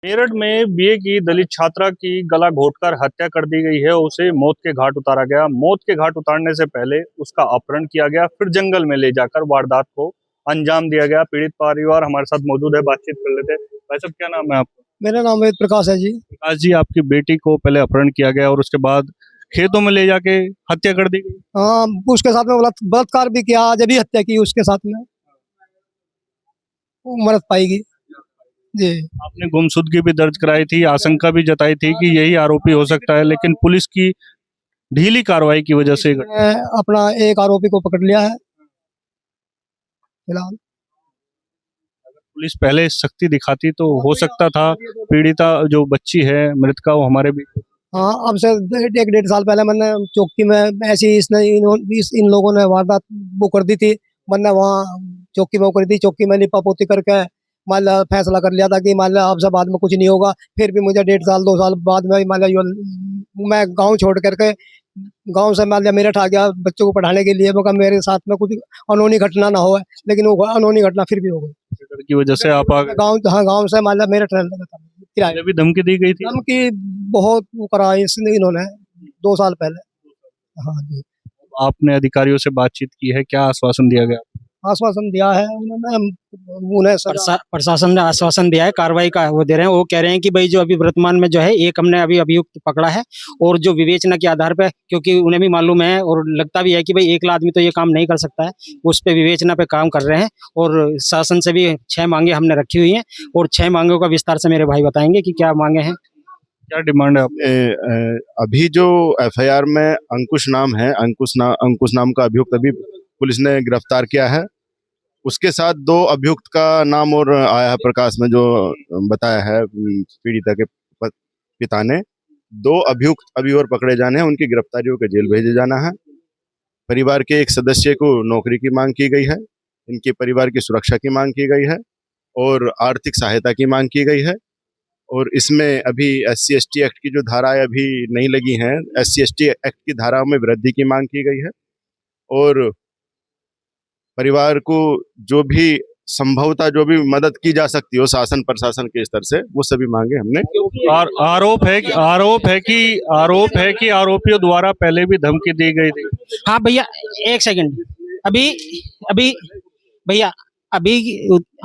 मेरठ में बीए की दलित छात्रा की गला घोंटकर हत्या कर दी गई है। उसे मौत के घाट उतारा गया। मौत के घाट उतारने से पहले उसका अपहरण किया गया, फिर जंगल में ले जाकर वारदात को अंजाम दिया गया। पीड़ित परिवार हमारे साथ मौजूद है, बातचीत कर लेते हैं। भाई साहब, क्या नाम है आपका? मेरा नाम वेद प्रकाश है जी। प्रकाश जी, आपकी बेटी को पहले अपहरण किया गया और उसके बाद खेतों में ले जाके हत्या कर दी गई। हाँ, उसके साथ में बलात्कार भी किया, आज भी हत्या की उसके साथ में, वो मरद पाएगी जी। आपने गुमशुदगी भी दर्ज कराई थी, आशंका भी जताई थी कि यही आरोपी हो सकता है, लेकिन पुलिस की ढीली कार्रवाई की वजह से मैं अपना एक आरोपी को पकड़ लिया है फिलहाल। पुलिस पहले सख्ती दिखाती तो हो सकता था पीड़िता जो बच्ची है मृतका वो हमारे भी। हाँ, अब से एक डेढ़ साल पहले मैंने चौकी में ऐसी इन लोगों ने वारदात वो कर दी थी। मैंने वहाँ चौकी में वो करी थी, चौकी में लिपा पोती करके मान लिया फैसला कर लिया था कि मान लिया अब से बाद में कुछ नहीं होगा। फिर भी मुझे डेढ़ साल 2 साल बाद में मान लिया मैं गाँव छोड़ करके गाँव से मान लिया मेरठ आ गया बच्चों को पढ़ाने के लिए। मगर मेरे साथ में कुछ अनहोनी घटना ना हो, लेकिन वो अनहोनी घटना फिर भी हो गई। डर की वजह से आप आ गए। गाँव, हाँ, गाँव से मान लिया मेरठ रहने लगा था किराए। पहले भी धमकी दी गई थी। धमकी बहुत वो करा इसने इन्होंने 2 साल पहले। हाँ जी, आपने अधिकारियों से बातचीत की है, क्या आश्वासन दिया गया? आश्वासन दिया है उन्होंने, उन्हें सजा। प्रशासन ने आश्वासन दिया है, कार्रवाई का वो दे रहे हैं। वो कह रहे हैं कि भाई जो अभी वर्तमान में जो है एक हमने अभी अभियुक्त पकड़ा है और जो विवेचना के आधार पे, क्योंकि उन्हें भी मालूम है और लगता भी है कि भाई एकला आदमी तो ये काम नहीं कर सकता है, उस पे विवेचना पे काम कर रहे हैं। और शासन से भी 6 मांगे हमने रखी हुई हैं और 6 मांगों का विस्तार से मेरे भाई बताएंगे कि क्या मांगे हैं, क्या डिमांड है आपकी? अभी जो एफआईआर में अंकुश नाम है, अंकुश नाम का अभियुक्त अभी पुलिस ने गिरफ्तार किया है। उसके साथ 2 अभियुक्त का नाम और आया है प्रकाश में, जो बताया है पीड़िता के पिता ने। 2 अभियुक्त अभी और पकड़े जाने हैं, उनकी गिरफ्तारियों के जेल भेजे जाना है। परिवार के एक सदस्य को नौकरी की मांग की गई है, इनके परिवार की सुरक्षा की मांग की गई है और आर्थिक सहायता की मांग की गई है। और इसमें अभी SC/ST एक्ट की जो धाराएं अभी नहीं लगी हैं, SC/ST एक्ट की धाराओं में वृद्धि की मांग की गई है। और परिवार को जो भी संभवतः जो भी मदद की जा सकती हो शासन प्रशासन के स्तर से, वो सभी मांगे हमने। आरोप है कि आरोपियों द्वारा पहले भी धमकी दी गई थी। हाँ भैया, एक सेकंड, अभी अभी भैया अभी,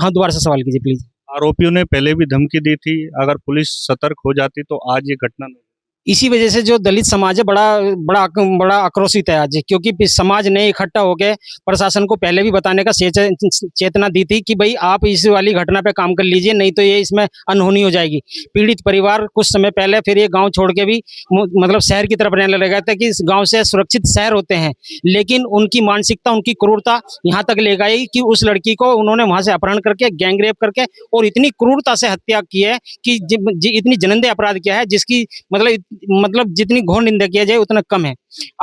हाँ दोबारा से सवाल कीजिए प्लीज। आरोपियों ने पहले भी धमकी दी थी, अगर पुलिस सतर्क हो जाती तो आज ये घटना नहीं। इसी वजह से जो दलित समाज है बड़ा आक्रोशित है आज, क्योंकि समाज ने इकट्ठा होकर प्रशासन को पहले भी बताने का चेतना दी थी कि भाई आप इस वाली घटना पे काम कर लीजिए, नहीं तो ये इसमें अनहोनी हो जाएगी। पीड़ित परिवार कुछ समय पहले फिर ये गांव छोड़ के भी मतलब शहर की तरफ रहने लगा था कि इस गांव से सुरक्षित शहर होते हैं, लेकिन उनकी मानसिकता, उनकी क्रूरता यहाँ तक ले गई कि उस लड़की को उन्होंने वहां से अपहरण करके, गैंगरेप करके और इतनी क्रूरता से हत्या की है कि इतनी जघन्य अपराध किया है जिसकी मतलब जितनी घोर निंदा किया जाए उतना कम है।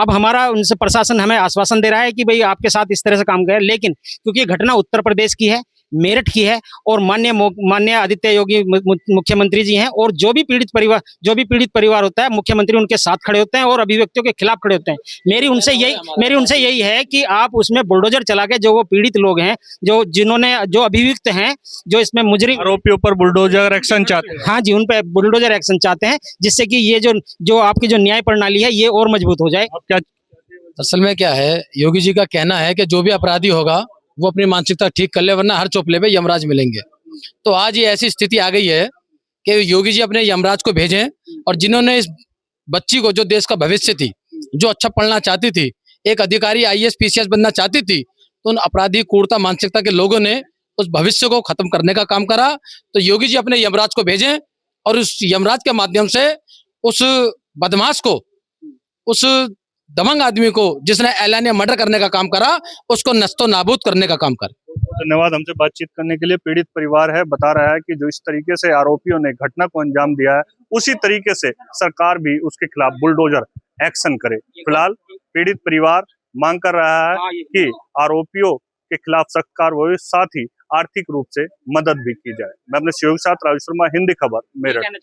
अब हमारा उनसे प्रशासन हमें आश्वासन दे रहा है कि भाई आपके साथ इस तरह से काम करें, लेकिन क्योंकि ये घटना उत्तर प्रदेश की है, मेरठ की है और माननीय आदित्य योगी मुख्यमंत्री जी हैं, और जो भी पीड़ित परिवार होता है मुख्यमंत्री उनके साथ खड़े होते हैं और अभिव्यक्तियों के खिलाफ खड़े होते हैं। मेरी उनसे यही है कि आप उसमें बुलडोजर चला के जो वो पीड़ित लोग हैं, जो अभियुक्त हैं, जो इसमें मुजरिम आरोपियों पर बुलडोजर एक्शन चाहते हैं। हाँ जी, उन पे बुलडोजर एक्शन चाहते हैं, जिससे कि ये जो आपकी जो न्याय प्रणाली है ये और मजबूत हो जाए। अब क्या असल में क्या है, योगी जी का कहना है कि जो भी अपराधी होगा वो अपनी मानसिकता ठीक कर ले, वरना हर चौपले पे यमराज मिलेंगे। तो आज ये ऐसी स्थिति आ गई है कि योगी जी अपने यमराज को भेजें, और जिन्होंने इस बच्ची को, जो देश का भविष्य थी, जो अच्छा पढ़ना चाहती थी, एक अधिकारी IAS PCS बनना चाहती थी, तो उन अपराधी क्रूरता मानसिकता के लोगों ने उस भविष्य को खत्म करने का काम करा। तो योगी जी अपने यमराज को भेजें और उस यमराज के माध्यम से उस बदमाश को, उस दबंग आदमी को जिसने एलानिया मर्डर करने का काम करा, उसको नस्तो नाबूद करने का काम कर। धन्यवाद हमसे बातचीत करने के लिए। पीड़ित परिवार है, बता रहा है कि जो इस तरीके से आरोपियों ने घटना को अंजाम दिया है, उसी तरीके से सरकार भी उसके खिलाफ बुलडोजर एक्शन करे। फिलहाल पीड़ित परिवार मांग कर रहा है कि आरोपियों के खिलाफ सख्त कार्रवाई, साथ ही आर्थिक रूप से मदद भी की जाए। मैं अपने सहयोगी साथ राजू शर्मा, हिंदी खबर, मेरठ।